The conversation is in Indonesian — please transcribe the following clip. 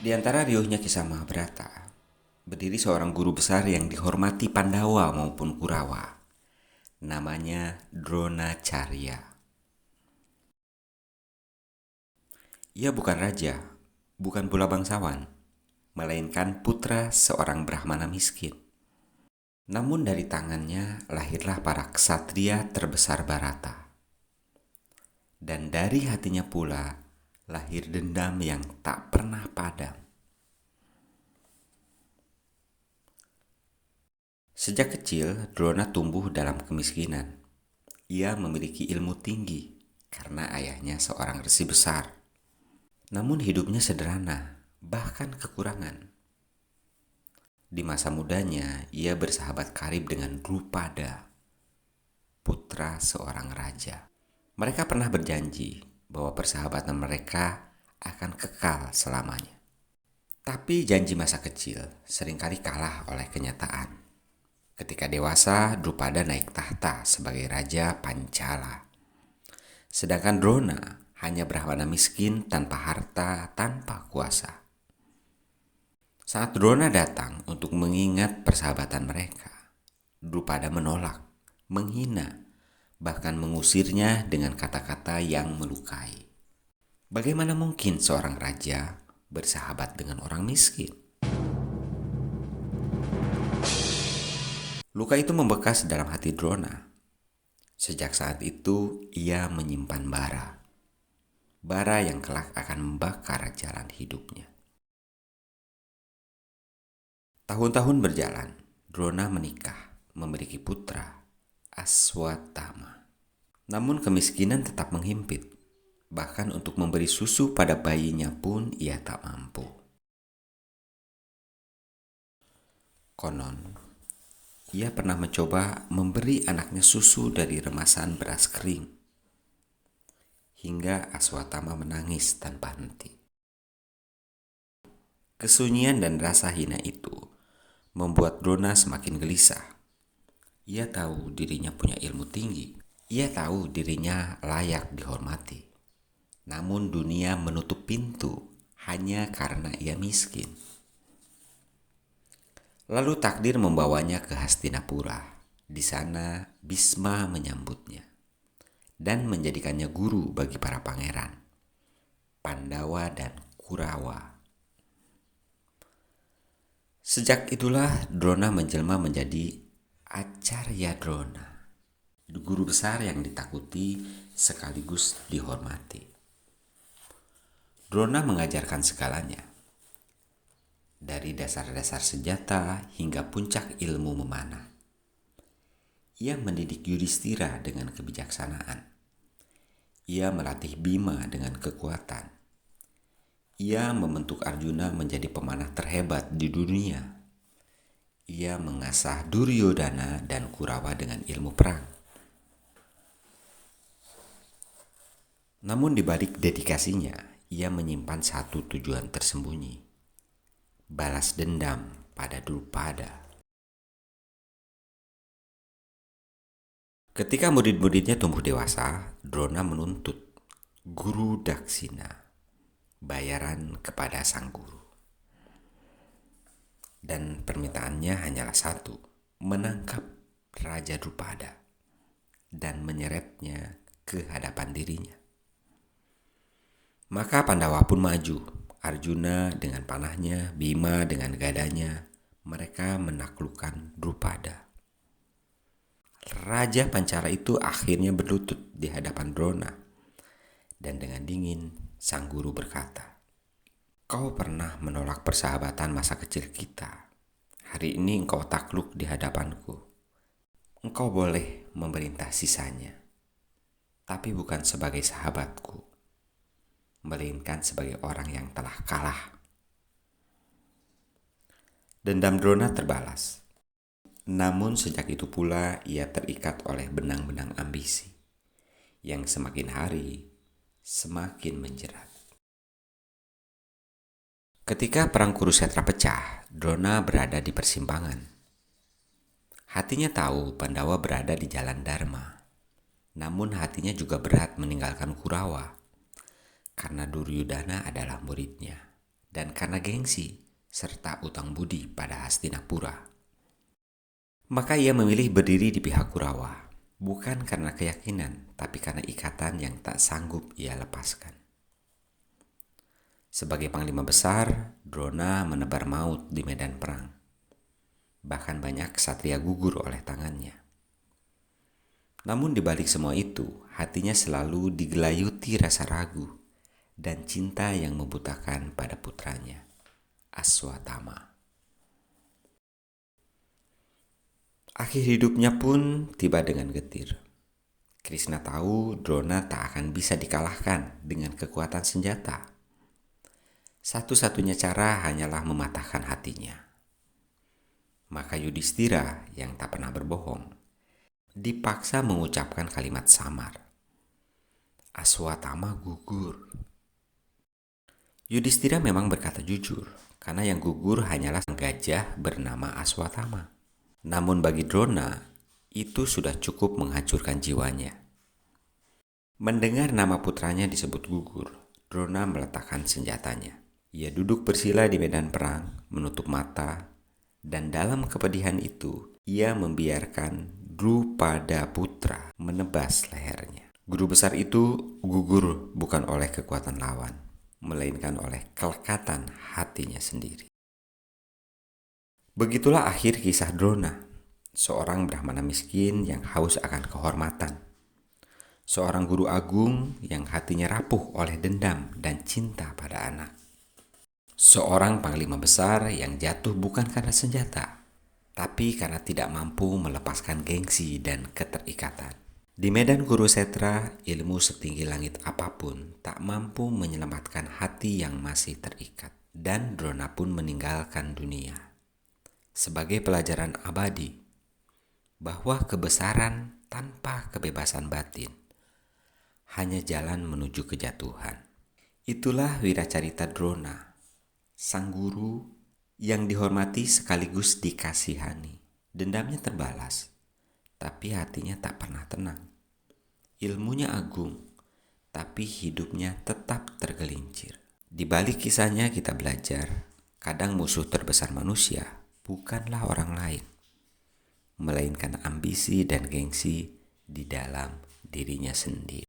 Di antara riuhnya kisah Mahabharata, berdiri seorang guru besar yang dihormati Pandawa maupun Kurawa. Namanya Dronacharya. Ia bukan raja, bukan pula bangsawan, melainkan putra seorang Brahmana miskin. Namun dari tangannya lahirlah para ksatria terbesar Bharata. Dan dari hatinya pula lahir dendam yang tak pernah padam. Sejak kecil, Drona tumbuh dalam kemiskinan. Ia memiliki ilmu tinggi karena ayahnya seorang resi besar. Namun hidupnya sederhana, bahkan kekurangan. Di masa mudanya, ia bersahabat karib dengan Drupada, putra seorang raja. Mereka pernah berjanji bahwa persahabatan mereka akan kekal selamanya. Tapi janji masa kecil seringkali kalah oleh kenyataan. Ketika dewasa, Drupada naik tahta sebagai Raja Pancala. Sedangkan Drona hanya Brahmana miskin tanpa harta, tanpa kuasa. Saat Drona datang untuk mengingat persahabatan mereka, Drupada menolak, menghina, bahkan mengusirnya dengan kata-kata yang melukai. Bagaimana mungkin seorang raja bersahabat dengan orang miskin? Luka itu membekas dalam hati Drona. Sejak saat itu, ia menyimpan bara yang kelak akan membakar jalan hidupnya. Tahun-tahun berjalan, Drona menikah, memiliki putra, Aswatthama. Namun kemiskinan tetap menghimpit. Bahkan untuk memberi susu pada bayinya pun ia tak mampu. Konon, ia pernah mencoba memberi anaknya susu dari remasan beras kering. Hingga Aswatthama menangis tanpa henti. Kesunyian dan rasa hina itu membuat Drona semakin gelisah. Ia tahu dirinya punya ilmu tinggi. Ia tahu dirinya layak dihormati. Namun dunia menutup pintu hanya karena ia miskin. Lalu takdir membawanya ke Hastinapura. Di sana Bhisma menyambutnya dan menjadikannya guru bagi para pangeran, Pandawa dan Kurawa. Sejak itulah Drona menjelma menjadi Acarya Drona, guru besar yang ditakuti sekaligus dihormati. Drona mengajarkan segalanya, dari dasar-dasar senjata hingga puncak ilmu memanah. Ia mendidik Yudhistira dengan kebijaksanaan. Ia melatih Bima dengan kekuatan. Ia membentuk Arjuna menjadi pemanah terhebat di dunia. Ia mengasah Duryodhana dan Kurawa dengan ilmu perang. Namun di balik dedikasinya, ia menyimpan satu tujuan tersembunyi. Balas dendam pada Drupada. Ketika murid-muridnya tumbuh dewasa, Drona menuntut guru daksina, bayaran kepada sang guru. Dan permintaannya hanyalah satu, menangkap Raja Drupada dan menyeretnya ke hadapan dirinya. Maka Pandawa pun maju, Arjuna dengan panahnya, Bima dengan gadanya. Mereka menaklukkan Drupada. Raja Pancala itu akhirnya berlutut di hadapan Drona. Dan dengan dingin, sang guru berkata, "Kau pernah menolak persahabatan masa kecil kita. Hari ini engkau takluk di hadapanku. Engkau boleh memerintah sisanya. Tapi bukan sebagai sahabatku, melainkan sebagai orang yang telah kalah." Dendam Drona terbalas. Namun sejak itu pula ia terikat oleh benang-benang ambisi yang semakin hari semakin menjerat. Ketika perang Kurusetra pecah, Drona berada di persimpangan. Hatinya tahu Pandawa berada di jalan Dharma. Namun hatinya juga berat meninggalkan Kurawa karena Duryodhana adalah muridnya dan karena gengsi serta utang budi pada Hastinapura. Maka ia memilih berdiri di pihak Kurawa, bukan karena keyakinan, tapi karena ikatan yang tak sanggup ia lepaskan. Sebagai panglima besar, Drona menebar maut di medan perang. Bahkan banyak ksatria gugur oleh tangannya. Namun di balik semua itu, hatinya selalu digelayuti rasa ragu dan cinta yang membutakan pada putranya, Aswatama. Akhir hidupnya pun tiba dengan getir. Krishna tahu Drona tak akan bisa dikalahkan dengan kekuatan senjata. Satu-satunya cara hanyalah mematahkan hatinya. Maka Yudhistira yang tak pernah berbohong dipaksa mengucapkan kalimat samar. Aswatama gugur. Yudhistira memang berkata jujur, karena yang gugur hanyalah sang gajah bernama Aswatama. Namun bagi Drona, itu sudah cukup menghancurkan jiwanya. Mendengar nama putranya disebut gugur, Drona meletakkan senjatanya. Ia duduk bersila di medan perang, menutup mata, dan dalam kepedihan itu, ia membiarkan Drupada Putra menebas lehernya. Guru besar itu gugur bukan oleh kekuatan lawan, melainkan oleh kelekatan hatinya sendiri. Begitulah akhir kisah Drona, seorang Brahmana miskin yang haus akan kehormatan. Seorang guru agung yang hatinya rapuh oleh dendam dan cinta pada anak. Seorang panglima besar yang jatuh bukan karena senjata, tapi karena tidak mampu melepaskan gengsi dan keterikatan. Di medan Kurusetra, ilmu setinggi langit apapun tak mampu menyelamatkan hati yang masih terikat. Dan Drona pun meninggalkan dunia sebagai pelajaran abadi bahwa kebesaran tanpa kebebasan batin hanya jalan menuju kejatuhan. Itulah wiracarita Drona, sang guru yang dihormati sekaligus dikasihani. Dendamnya terbalas, tapi hatinya tak pernah tenang. Ilmunya agung, tapi hidupnya tetap tergelincir. Di balik kisahnya kita belajar, kadang musuh terbesar manusia bukanlah orang lain, melainkan ambisi dan gengsi di dalam dirinya sendiri.